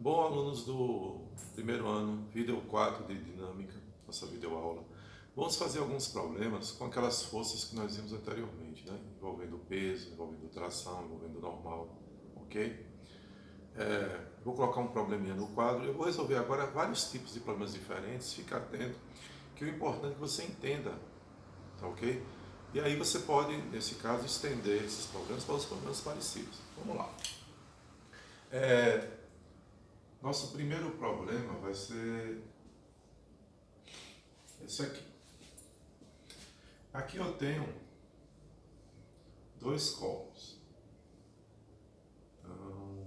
Bom, alunos do primeiro ano, vídeo 4 de dinâmica, nossa videoaula, vamos fazer alguns problemas com aquelas forças que nós vimos anteriormente, né? Envolvendo peso, envolvendo tração, envolvendo normal, ok? Vou colocar um probleminha no quadro, eu vou resolver agora vários tipos de problemas diferentes, fica atento, que o importante é que você entenda, tá ok? E aí você pode, nesse caso, estender esses problemas para os problemas parecidos. Vamos lá. Nosso primeiro problema vai ser esse aqui. Aqui eu tenho dois copos. Então,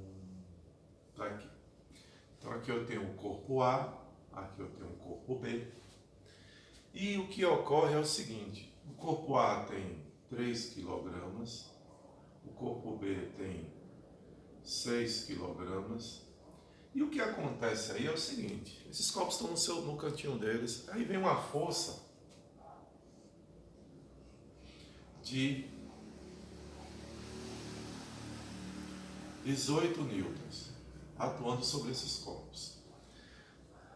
tá aqui. Então aqui eu tenho o corpo A, aqui eu tenho o corpo B. E o que ocorre é o seguinte, o corpo A tem 3 kg, o corpo B tem 6 kg. E o que acontece aí é o seguinte, esses copos estão no cantinho deles, aí vem uma força de 18 newtons atuando sobre esses copos.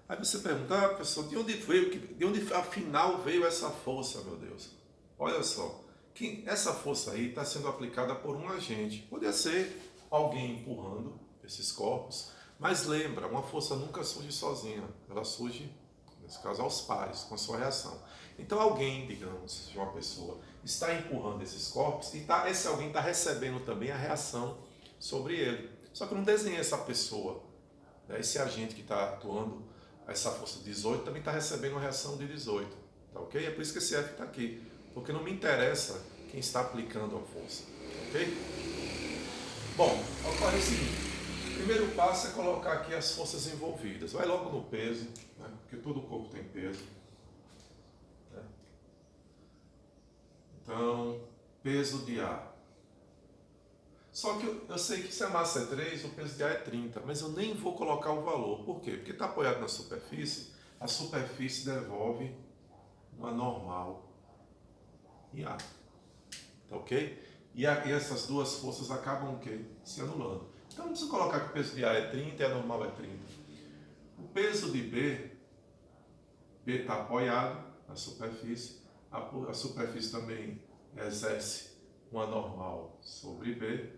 Aí você pergunta, professor, de onde afinal veio essa força, meu Deus? Olha só, essa força aí está sendo aplicada por um agente. Poderia ser alguém empurrando esses corpos, mas lembra, uma força nunca surge sozinha, ela surge, nesse caso, aos pares, com a sua reação. Então alguém, digamos, de uma pessoa, está empurrando esses corpos e esse alguém está recebendo também a reação sobre ele. Só que eu não desenhei essa pessoa, né? Esse agente que está atuando, essa força de 18, também está recebendo uma reação de 18, tá ok? É por isso que esse F está aqui, porque não me interessa quem está aplicando a força, ok? Bom, ocorre o seguinte. O primeiro passo é colocar aqui as forças envolvidas. Vai logo no peso, né? Porque todo o corpo tem peso. Né? Então, peso de A. Só que eu sei que se a massa é 3, o peso de A é 30, mas eu nem vou colocar o valor. Por quê? Porque está apoiado na superfície, a superfície devolve uma normal em A. Tá ok? E essas duas forças acabam o quê? Se anulando. Então não precisa colocar que o peso de A é 30 e a normal é 30. O peso de B está apoiado na superfície, a superfície também exerce uma normal sobre B.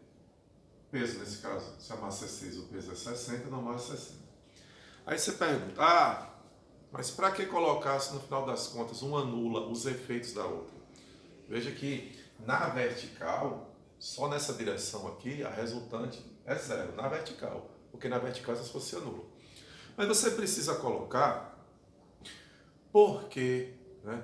Peso nesse caso, se a massa é 6, o peso é 60, a normal é 60. Aí você pergunta, mas para que colocar se no final das contas um anula os efeitos da outra? Veja que na vertical, só nessa direção aqui, a resultante é zero, na vertical, porque na vertical essa força se anula. Mas você precisa colocar porque, né?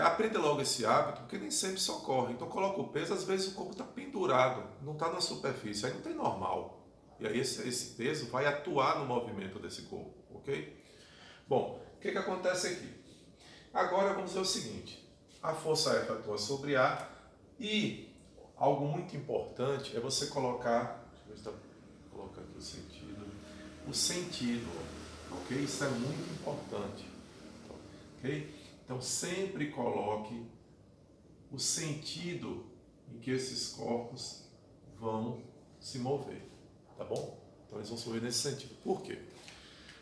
Aprenda logo esse hábito, porque nem sempre isso ocorre. Então coloca o peso, às vezes o corpo está pendurado, não está na superfície, aí não tem normal. E aí esse peso vai atuar no movimento desse corpo, ok? Bom, o que acontece aqui? Agora vamos ver o seguinte, a força F atua sobre A e algo muito importante é você colocar, deixa eu ver se está colocando aqui o sentido, ok? Isso é muito importante, ok? Então sempre coloque o sentido em que esses corpos vão se mover, tá bom? Então eles vão se mover nesse sentido. Por quê?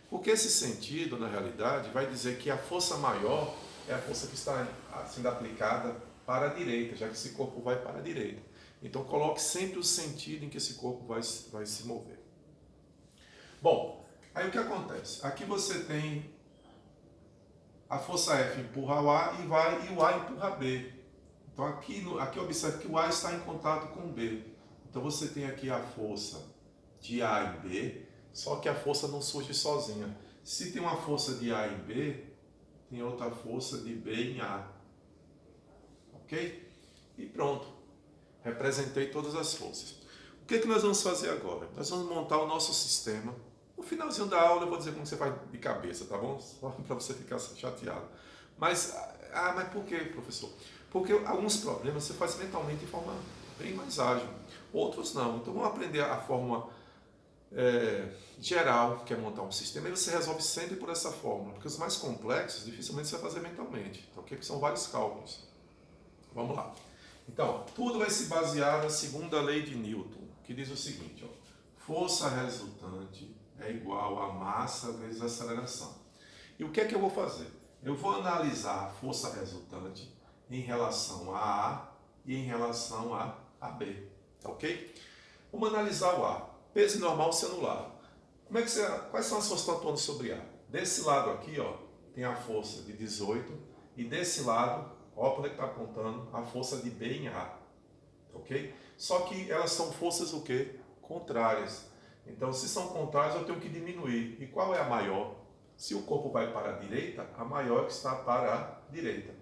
Porque esse sentido, na realidade, vai dizer que a força maior é a força que está sendo aplicada para a direita, já que esse corpo vai para a direita. Então coloque sempre o sentido em que esse corpo vai se mover. Bom, aí o que acontece? Aqui você tem a força F empurra o A e o A empurra B. Então aqui observe que o A está em contato com o B. Então você tem aqui a força de A em B, só que a força não surge sozinha. Se tem uma força de A em B, tem outra força de B em A. Ok? E pronto. Representei todas as forças. O que nós vamos fazer agora? Nós vamos montar o nosso sistema. No finalzinho da aula eu vou dizer como você faz de cabeça, tá bom? Só para você ficar chateado. Mas por que, professor? Porque alguns problemas você faz mentalmente de forma bem mais ágil. Outros não. Então vamos aprender a forma geral, que é montar um sistema, e você resolve sempre por essa fórmula. Porque os mais complexos, dificilmente você vai fazer mentalmente. Então, que são vários cálculos. Vamos lá. Então, tudo vai se basear na segunda lei de Newton, que diz o seguinte, ó, força resultante é igual a massa vezes a aceleração. E o que é que eu vou fazer? Eu vou analisar a força resultante em relação a A e em relação a B, tá ok? Vamos analisar o A. Peso normal se anulado. Quais são as forças que estão atuando sobre A? Desse lado aqui, ó, tem a força de 18 e desse lado, ó, para onde é que está apontando, a força de B em A, ok? Só que elas são forças o quê? Contrárias. Então, se são contrárias, eu tenho que diminuir. E qual é a maior? Se o corpo vai para a direita, a maior que está para a direita.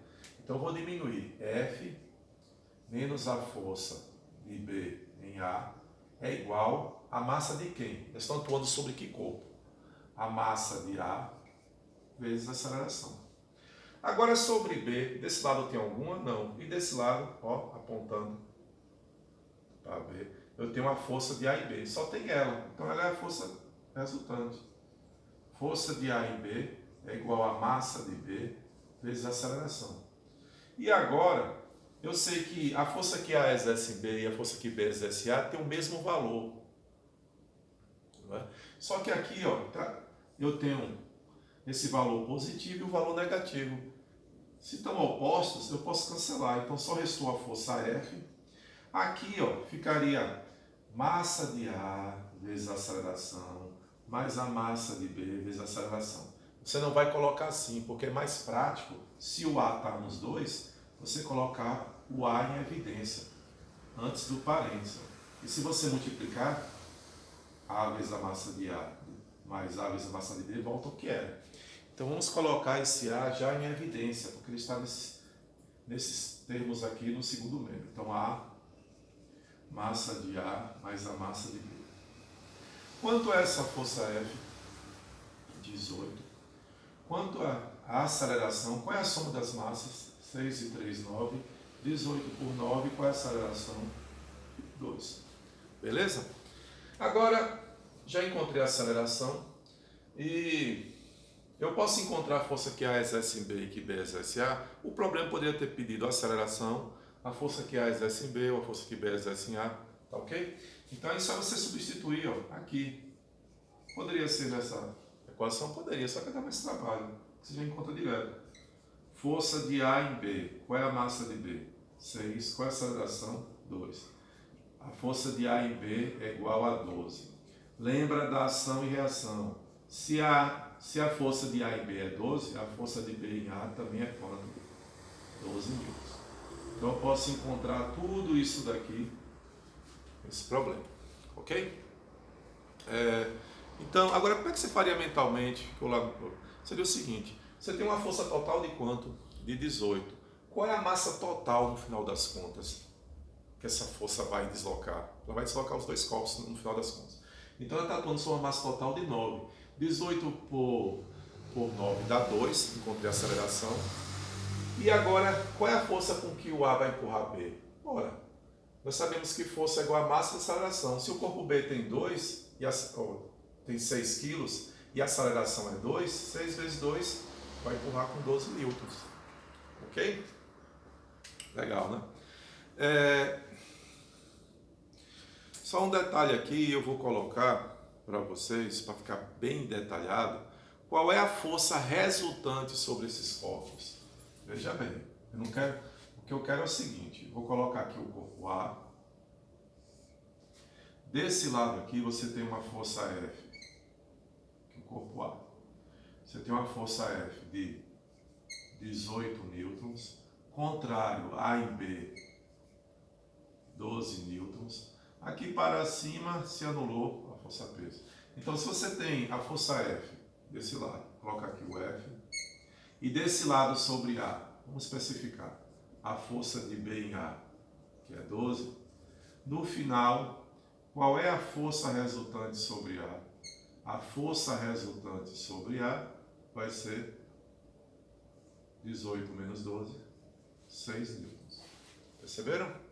Então, eu vou diminuir F menos a força de B em A é igual a massa de quem? Eles estão atuando sobre que corpo? A massa de A vezes a aceleração. Agora, sobre B, desse lado tem alguma? Não. E desse lado, ó, apontando para B, eu tenho a força de A e B. Só tem ela. Então, ela é a força resultante. Força de A e B é igual a massa de B vezes a aceleração. E agora, eu sei que a força que A exerce em B e a força que B exerce em A tem o mesmo valor. Não é? Só que aqui, ó, eu tenho esse valor positivo e o valor negativo. Se estão opostos, eu posso cancelar. Então, só restou a força F. Aqui, ó, ficaria massa de A vezes a aceleração, mais a massa de B vezes a aceleração. Você não vai colocar assim, porque é mais prático, se o A está nos dois, você colocar o A em evidência, antes do parênteses. E se você multiplicar, A vezes a massa de A mais A vezes a massa de B, volta o que era. Então vamos colocar esse A já em evidência, porque ele está nesses termos aqui no segundo membro. Então A, massa de A mais a massa de B. Quanto é essa força F? 18. Quanto a aceleração? Qual é a soma das massas? 6 e 3, 9. 18 por 9, qual é a aceleração? 2. Beleza? Agora, já encontrei a aceleração e eu posso encontrar a força que A exerce em B e que B exerce em A. O problema poderia ter pedido a aceleração, a força que A exerce em B ou a força que B exerce em A, tá ok? Então é só você substituir, ó, aqui. Poderia ser nessa equação? Poderia, só que dá mais trabalho. Você já encontra direto. Força de A em B. Qual é a massa de B? 6. Qual é a aceleração? 2. A força de A em B é igual a 12. Lembra da ação e reação. Se a força de A em B é 12, a força de B em A também é quanto? 12 newtons. Então eu posso encontrar tudo isso daqui, esse problema. Ok? Então, agora como é que você faria mentalmente? Seria o seguinte, você tem uma força total de quanto? De 18. Qual é a massa total no final das contas que essa força vai deslocar? Ela vai deslocar os dois corpos no final das contas. Então ela está atuando sobre uma massa total de 9. 18 por 9 dá 2, encontrei a aceleração. E agora, qual é a força com que o A vai empurrar B? Ora, nós sabemos que força é igual a massa e aceleração. Se o corpo B tem 2, tem 6 quilos, e a aceleração é 2, 6 vezes 2 vai empurrar com 12 newtons. Ok? Legal, né? Só um detalhe aqui, eu vou colocar para vocês, para ficar bem detalhado, qual é a força resultante sobre esses corpos. Veja bem, o que eu quero é o seguinte, vou colocar aqui o corpo A. Desse lado aqui você tem uma força F, que é o corpo A. Você tem uma força F de 18 newtons, contrário A em B, 12 newtons. Aqui para cima se anulou a força peso. Então, se você tem a força F desse lado, coloca aqui o F, e desse lado sobre A, vamos especificar a força de B em A, que é 12. No final, qual é a força resultante sobre A? A força resultante sobre A vai ser 18 menos 12, 6 newtons. Perceberam?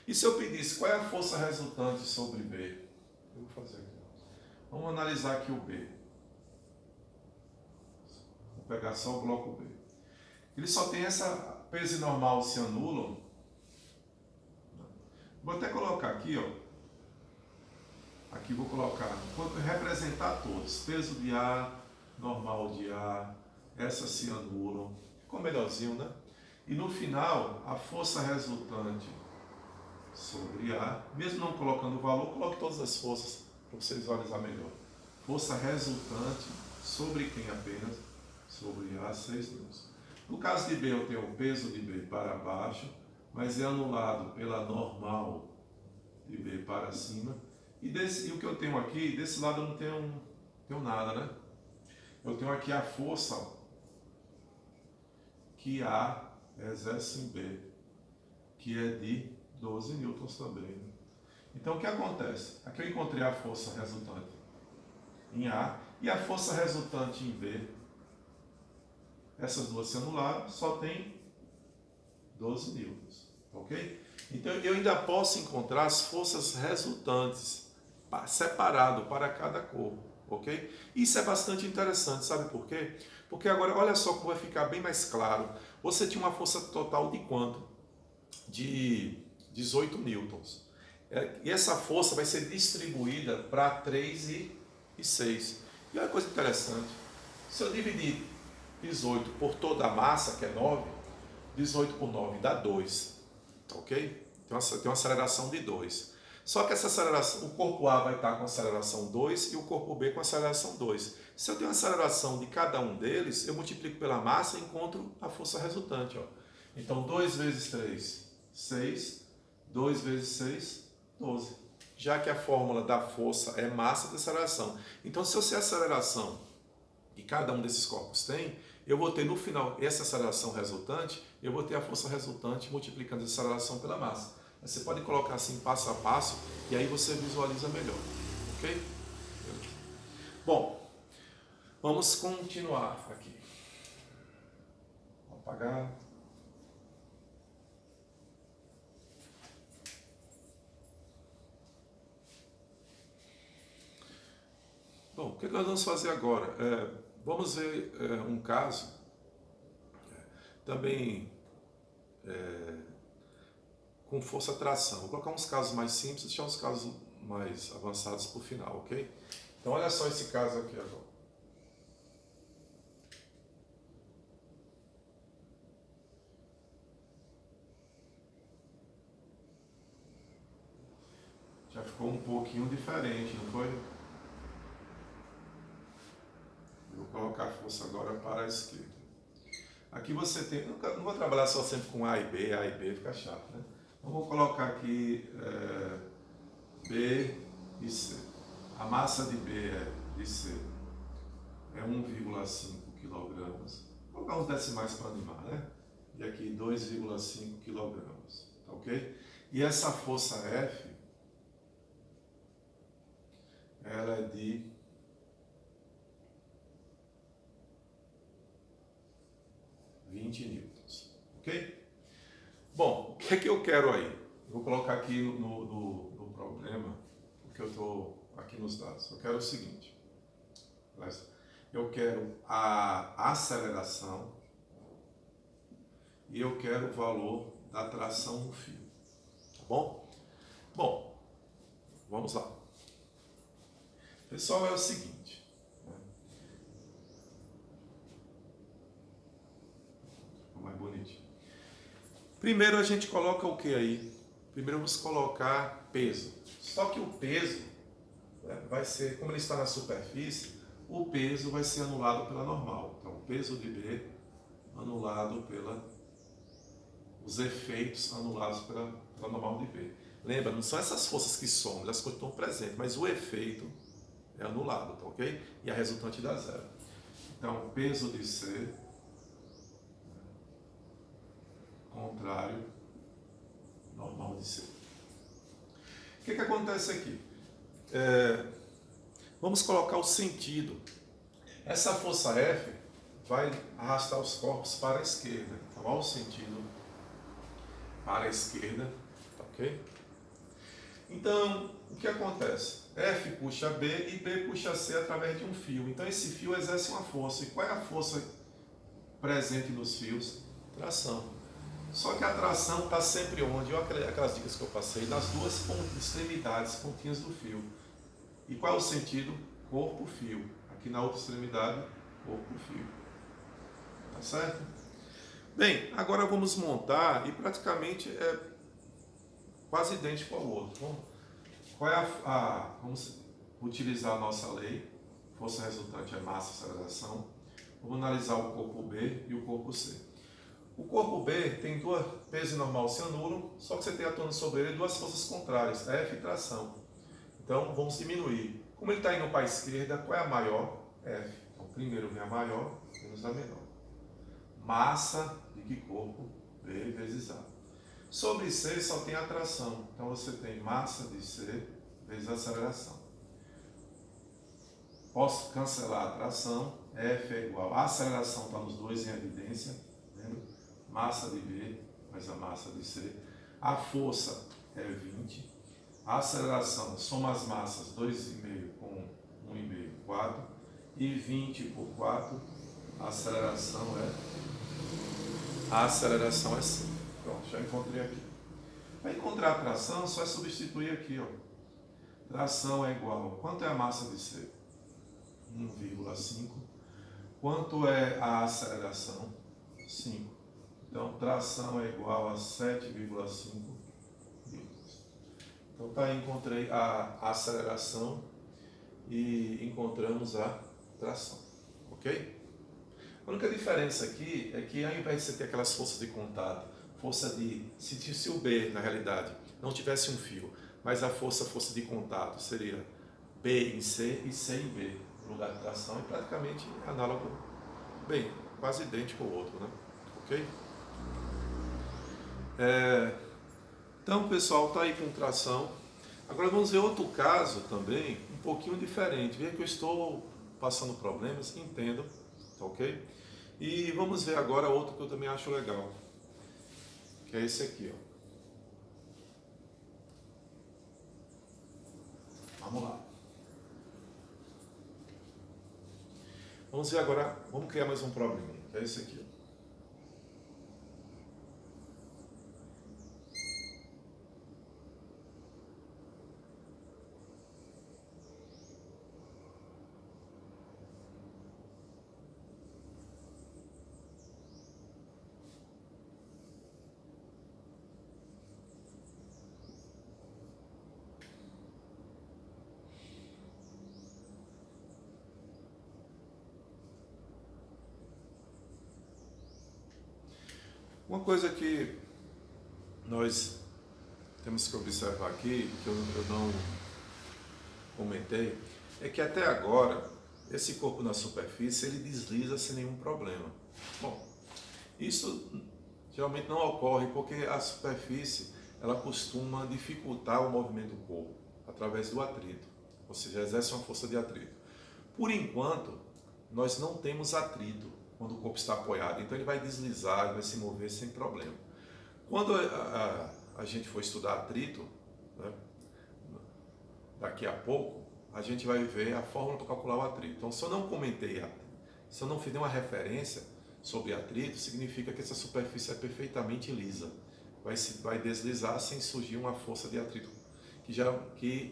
E se eu pedisse qual é a força resultante sobre B? Eu vou fazer aqui. Vamos analisar aqui o B. Vou pegar só o bloco B. Ele só tem essa peso normal se anulam. Vou até colocar aqui, ó. Aqui vou colocar, vou representar todos. Peso de A, normal de A, essas se anulam. Ficou melhorzinho, né? E no final, a força resultante sobre A, mesmo não colocando o valor, coloque todas as forças para você visualizar melhor. Força resultante sobre quem apenas? Sobre A, 6 newtons. No caso de B, eu tenho o peso de B para baixo, mas é anulado pela normal de B para cima. E o que eu tenho aqui, desse lado eu não tenho nada, né? Eu tenho aqui a força que A exerce em B, que é de 12 newtons também. Então o que acontece? Aqui eu encontrei a força resultante em A e a força resultante em B. Essas duas se anularam, só tem 12 newtons, ok? Então eu ainda posso encontrar as forças resultantes separado para cada corpo, ok? Isso é bastante interessante, sabe por quê? Porque agora olha só como vai ficar bem mais claro. Você tinha uma força total de quanto? De 18 newtons. E essa força vai ser distribuída para 3 e 6. E olha que coisa interessante. Se eu dividir 18 por toda a massa, que é 9, 18 por 9 dá 2, ok? Tem uma aceleração de 2. Só que essa aceleração, o corpo A vai estar com aceleração 2 e o corpo B com aceleração 2. Se eu tenho a aceleração de cada um deles, eu multiplico pela massa e encontro a força resultante. Ó. Então 2 vezes 3, 6. 2 vezes 6, 12. Já que a fórmula da força é massa de aceleração. Então se eu sei a aceleração que cada um desses corpos tem, eu vou ter no final essa aceleração resultante, eu vou ter a força resultante multiplicando a aceleração pela massa. Você pode colocar assim passo a passo e aí você visualiza melhor, ok? Bom, vamos continuar aqui. Vou apagar. Bom, o que nós vamos fazer agora? Vamos ver um caso também com força tração. Vou colocar uns casos mais simples e deixar uns casos mais avançados para o final, ok? Então olha só esse caso aqui agora. Já ficou um pouquinho diferente, não foi? Vou colocar a força agora para a esquerda. Aqui você tem, não vou trabalhar só sempre com A e B fica chato, né? Então vou colocar aqui B e C. A massa de B de C é 1,5 kg. Vou colocar uns decimais para animar, né? E aqui 2,5 kg, tá ok? E essa força F, ela é de 20 newtons, ok? Bom, o que é que eu quero aí? Vou colocar aqui no problema, o que eu estou aqui nos dados. Eu quero o seguinte, eu quero a aceleração e eu quero o valor da tração no fio, tá bom? Bom, vamos lá. Pessoal, é o seguinte, mais bonitinho. Primeiro a gente coloca o que aí? Primeiro vamos colocar peso. Só que o peso vai ser, como ele está na superfície, o peso vai ser anulado pela normal. Então, o peso de B anulado os efeitos anulados pela normal de B. Lembra, não são essas forças que somam, elas continuam presentes, mas o efeito é anulado, tá ok? E a resultante dá zero. Então, peso de C contrário normal de C. O que acontece aqui? Vamos colocar o sentido. Essa força F vai arrastar os corpos para a esquerda. Então, olha o sentido para a esquerda, tá ok? Então, o que acontece? F puxa B e B puxa C através de um fio. Então, esse fio exerce uma força. E qual é a força presente nos fios? Tração. Só que a tração está sempre onde? Olha aquelas dicas que eu passei, nas duas extremidades, pontinhas do fio. E qual é o sentido? Corpo-fio. Aqui na outra extremidade, corpo-fio. Tá certo? Bem, agora vamos montar e praticamente é quase idêntico ao outro. Bom, qual é vamos utilizar a nossa lei. Força resultante é massa e aceleração. Vamos analisar o corpo B e o corpo C. O corpo B tem peso normal se anulam, só que você tem atuando sobre ele duas forças contrárias, F e tração. Então vamos diminuir. Como ele está indo para a esquerda, qual é a maior? F. Então primeiro vem a maior, menos a menor. Massa de que corpo? B vezes A. Sobre C só tem atração. Então você tem massa de C vezes aceleração. Posso cancelar a atração. F é igual. A aceleração está nos dois em evidência. Lembra? Massa de B mais a massa de C. A força é 20. A aceleração, soma as massas, 2,5 com 1,5, 4. E 20 por 4, a aceleração é 5. Pronto, já encontrei aqui. Para encontrar a tração, só é substituir aqui. Ó. Tração é igual. Quanto é a massa de C? 1,5. Quanto é a aceleração? 5. Então, tração é igual a 7,5. Então, tá aí, encontrei a aceleração e encontramos a tração. Ok? A única diferença aqui é que ao invés de você ter aquelas forças de contato, força de... Se o B, na realidade, não tivesse um fio, mas a força de contato seria B em C e C em B, no lugar de tração, é praticamente análogo, bem, quase idêntico ao outro, né? Ok? Então, pessoal, tá aí com tração. Agora vamos ver outro caso também, um pouquinho diferente. Veja que eu estou passando problemas, entendo, tá ok? E vamos ver agora outro que eu também acho legal, que é esse aqui, ó. Vamos lá. Vamos ver agora, vamos criar mais um probleminha, que é esse aqui, ó. Uma coisa que nós temos que observar aqui, que eu não comentei, é que até agora, esse corpo na superfície, ele desliza sem nenhum problema. Bom, isso geralmente não ocorre porque a superfície, ela costuma dificultar o movimento do corpo, através do atrito, ou seja, exerce uma força de atrito. Por enquanto, nós não temos atrito quando o corpo está apoiado, então ele vai deslizar, ele vai se mover sem problema. Quando a gente for estudar atrito, né, daqui a pouco, a gente vai ver a fórmula para calcular o atrito. Então, se eu não comentei, se eu não fiz nenhuma referência sobre atrito, significa que essa superfície é perfeitamente lisa. Vai deslizar sem surgir uma força de atrito, que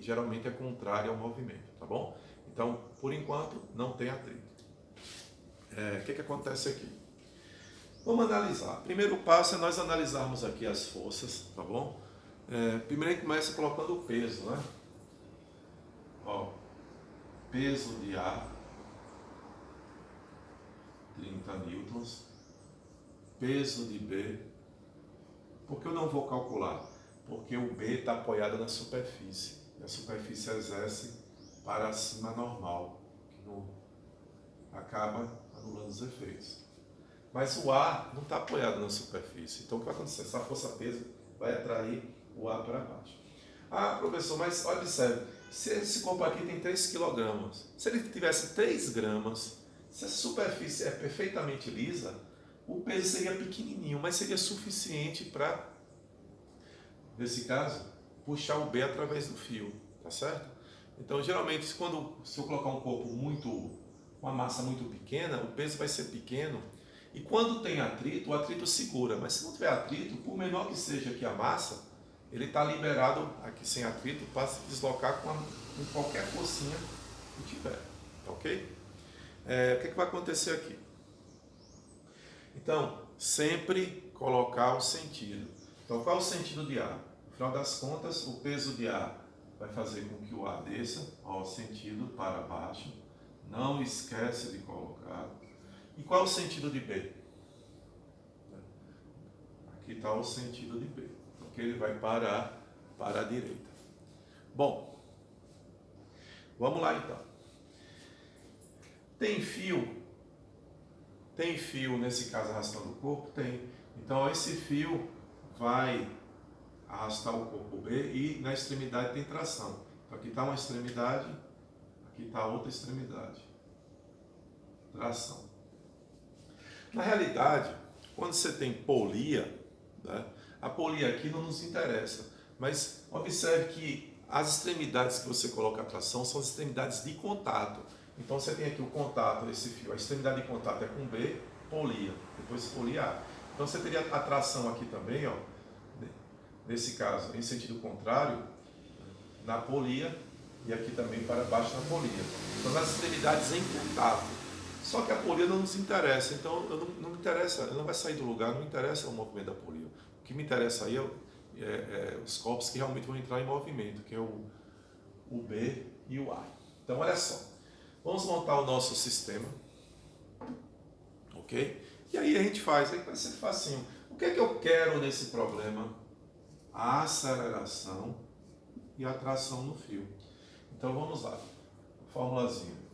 geralmente é contrária ao movimento, tá bom? Então, por enquanto, não tem atrito. O que acontece aqui? Vamos analisar. Primeiro passo é nós analisarmos aqui as forças, tá bom? Primeiro a gente começa colocando o peso, né? Ó, peso de A, 30 newtons. Peso de B. Por que eu não vou calcular? Porque o B está apoiado na superfície. E a superfície exerce para cima normal, que não acaba anulando os efeitos. Mas o A não está apoiado na superfície. Então o que vai acontecer? Essa força-peso vai atrair o A para baixo. Ah, professor, mas observe, se esse corpo aqui tem 3 kg, se ele tivesse 3 gramas, se a superfície é perfeitamente lisa, o peso seria pequenininho, mas seria suficiente para, nesse caso, puxar o B através do fio, tá certo? Então, geralmente, se eu colocar um corpo uma massa muito pequena, o peso vai ser pequeno, e quando tem atrito, o atrito segura, mas se não tiver atrito, por menor que seja aqui a massa, ele está liberado aqui sem atrito para se deslocar com qualquer forcinha que tiver, ok? O que vai acontecer aqui? Então, sempre colocar o sentido. Então, qual é o sentido de A? No final das contas, o peso de A vai fazer com que o A desça, ó, sentido para baixo. Não esquece de colocar. E qual é o sentido de B? Aqui está o sentido de B. Porque ele vai parar para a direita. Bom, vamos lá então. Tem fio nesse caso arrastando o corpo? Tem. Então esse fio vai arrastar o corpo B e na extremidade tem tração. Então aqui está uma extremidade, aqui está outra extremidade. Tração. Na realidade, quando você tem polia, né, a polia aqui não nos interessa, mas observe que as extremidades que você coloca a tração são as extremidades de contato. Então você tem aqui o contato, esse fio, a extremidade de contato é com B, polia, depois polia A. Então você teria a tração aqui também, ó, nesse caso, em sentido contrário, na polia e aqui também para baixo na polia. Então as extremidades em contato. Só que a polia não nos interessa, então não me interessa, ela não vai sair do lugar, não me interessa o movimento da polia. O que me interessa aí é os corpos que realmente vão entrar em movimento, que é o B e o A. Então olha só, vamos montar o nosso sistema, ok? E aí a gente faz, aí vai ser facinho. O que é que eu quero nesse problema? A aceleração e a tração no fio. Então vamos lá, formulazinha.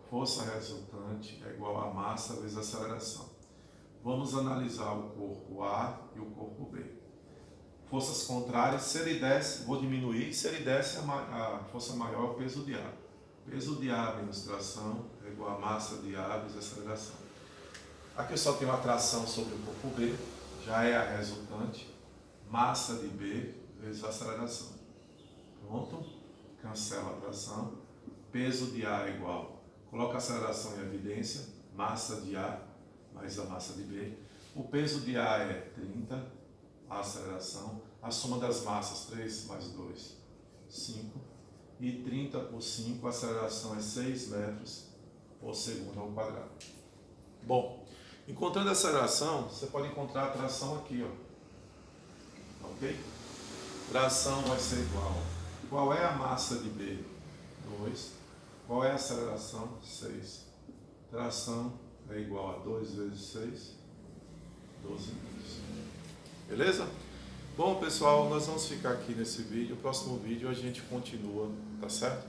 Força resultante é igual a massa vezes a aceleração. Vamos analisar o corpo A e o corpo B. Forças contrárias, se ele desce, vou diminuir, se ele desce, a força maior é o peso de A. Peso de A menos tração é igual a massa de A vezes a aceleração. Aqui eu só tenho a tração sobre o corpo B, já é a resultante, massa de B vezes a aceleração. Pronto, cancela a tração, peso de A é igual, coloca a aceleração em evidência, massa de A mais a massa de B. O peso de A é 30, a aceleração, a soma das massas, 3 mais 2, 5, e 30 por 5, a aceleração é 6 metros por segundo ao quadrado. Bom, encontrando a aceleração, você pode encontrar a tração aqui, ó. Ok? Tração vai ser igual. Qual é a massa de B? 2. Qual é a aceleração? 6. Tração é igual a 2 vezes 6, 12 metros. Beleza? Bom, pessoal, nós vamos ficar aqui nesse vídeo. O próximo vídeo a gente continua, tá certo?